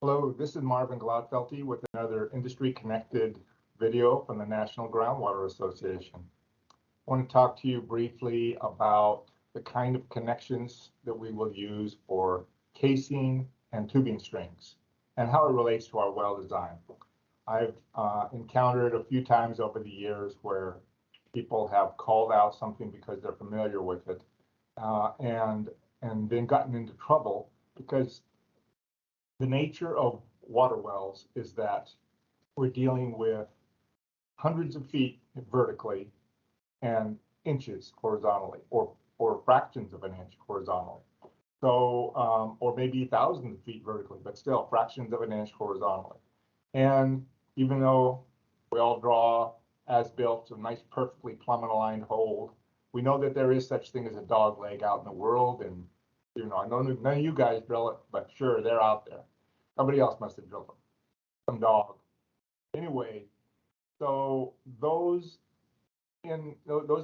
Hello, this is Marvin Glotfelty with another industry-connected video from the National Groundwater Association. I want to talk to you briefly about the kind of connections that we will use for casing and tubing strings and how it relates to our well design. I've encountered a few times over the years where people have called out something because they're familiar with it and then gotten into trouble because the nature of water wells is that we're dealing with hundreds of feet vertically and inches horizontally, or fractions of an inch horizontally. So, or maybe thousands of feet vertically, but still fractions of an inch horizontally. And even though we all draw as-built, a nice perfectly plumb aligned hole, we know that there is such thing as a dog leg out in the world. And I know none of you guys drill it, but sure, they're out there. Somebody else must have drilled them, some dog. Anyway, so those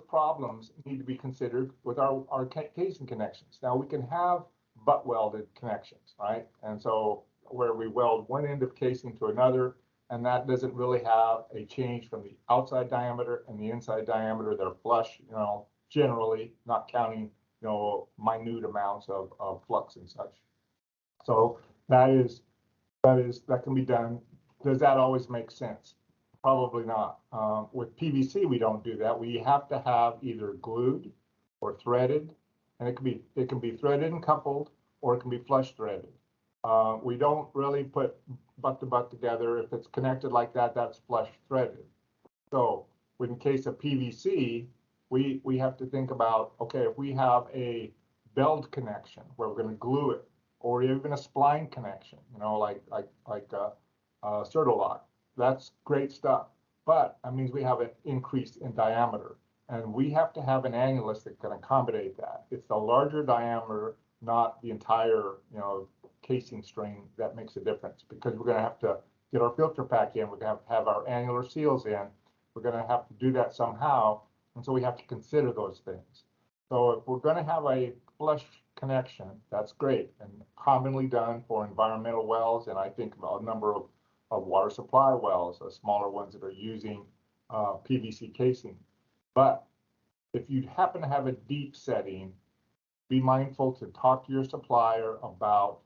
problems need to be considered with our casing connections. Now we can have butt welded connections, right? And so where we weld one end of casing to another, and that doesn't really have a change from the outside diameter and the inside diameter. They're flush, generally, not counting, minute amounts of flux and such. So that can be done. Does that always make sense? Probably not. With PVC, we don't do that. We have to have either glued or threaded, and it can be threaded and coupled, or it can be flush threaded. We don't really put butt to butt together. If it's connected like that, that's flush threaded. So in case of PVC, we have to think about, okay, if we have a beld connection where we're going to glue it, or even a spline connection, like Certolock. That's great stuff. But that means we have an increase in diameter, and we have to have an annulus that can accommodate that. It's the larger diameter, not the entire, casing string, that makes a difference, because we're going to have to get our filter pack in. We're going to have our annular seals in. We're going to have to do that somehow, and so we have to consider those things. So if we're going to have a flush connection, that's great and commonly done for environmental wells, and I think about a number of water supply wells, smaller ones that are using PVC casing. But if you happen to have a deep setting, be mindful to talk to your supplier about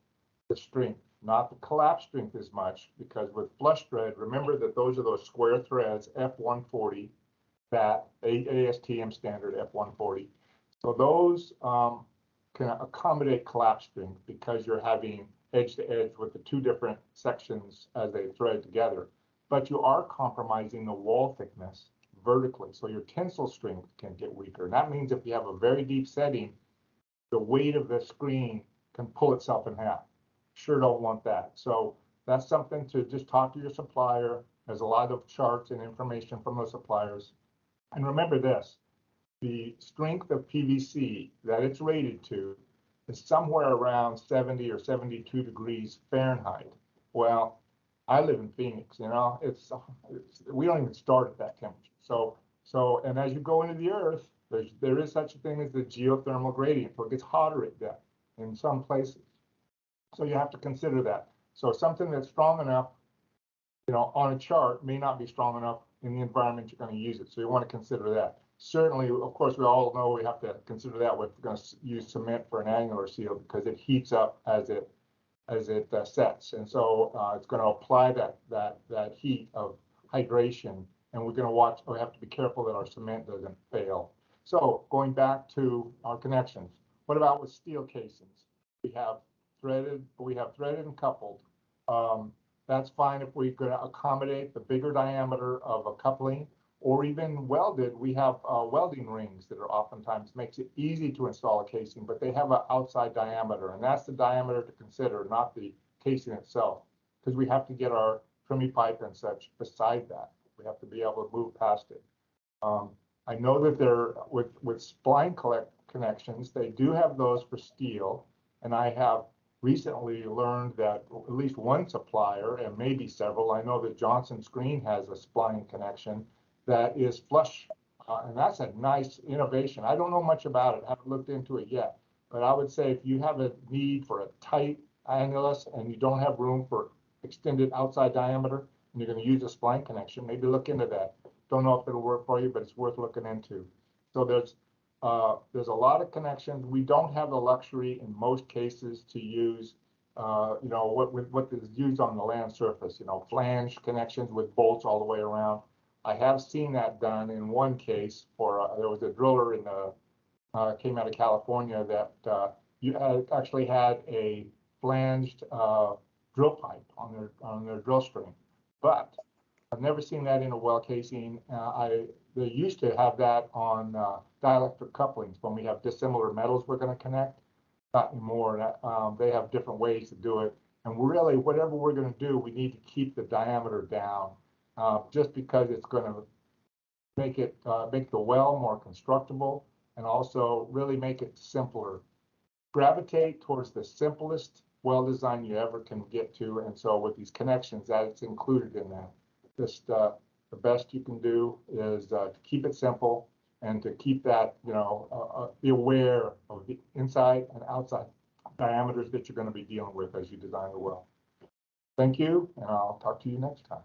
the strength, not the collapse strength as much, because with flush thread, remember that those are those square threads, F140, that ASTM standard F140. So those can accommodate collapse strength because you're having edge to edge with the two different sections as they thread together. But you are compromising the wall thickness vertically, so your tensile strength can get weaker. And that means if you have a very deep setting, the weight of the screen can pull itself in half. Sure don't want that. So that's something to just talk to your supplier. There's a lot of charts and information from those suppliers. And remember this, the strength of PVC that it's rated to is somewhere around 70 or 72 degrees Fahrenheit. Well, I live in Phoenix, we don't even start at that temperature. So, and as you go into the earth, there is such a thing as the geothermal gradient. So it gets hotter at depth in some places. So you have to consider that. So something that's strong enough, on a chart may not be strong enough in the environment you're going to use it. So you want to consider that. Certainly, of course, we all know we have to consider that if we're going to use cement for an annular seal, because it heats up as it sets, and so it's going to apply that heat of hydration, and we're going to watch. We have to be careful that our cement doesn't fail. So going back to our connections, what about with steel casings? We have threaded and coupled. That's fine if we're going to accommodate the bigger diameter of a coupling. Or even welded, we have welding rings that are oftentimes makes it easy to install a casing, but they have an outside diameter, and that's the diameter to consider, not the casing itself, because we have to get our trimmy pipe and such beside that. We have to be able to move past it. I know that they're with spline connections, they do have those for steel, and I have recently learned that at least one supplier, and maybe several, I know that Johnson Screen has a spline connection that is flush, and that's a nice innovation. I don't know much about it, haven't looked into it yet, but I would say if you have a need for a tight annulus and you don't have room for extended outside diameter, and you're going to use a spline connection, maybe look into that. Don't know if it'll work for you, but it's worth looking into. So there's a lot of connections. We don't have the luxury in most cases to use, what is used on the land surface, flange connections with bolts all the way around. I have seen that done in one case for, there was a driller in the, came out of California that you actually had a flanged drill pipe on their drill string, but I've never seen that in a well casing. They used to have that on dielectric couplings when we have dissimilar metals we're going to connect. Not anymore. They have different ways to do it, and really, whatever we're going to do, we need to keep the diameter down, just because it's going to make the well more constructible, and also really make it simpler. Gravitate towards the simplest well design you ever can get to, and so with these connections, that's included in that. Just the best you can do is to keep it simple and to keep that, be aware of the inside and outside diameters that you're going to be dealing with as you design the well. Thank you, and I'll talk to you next time.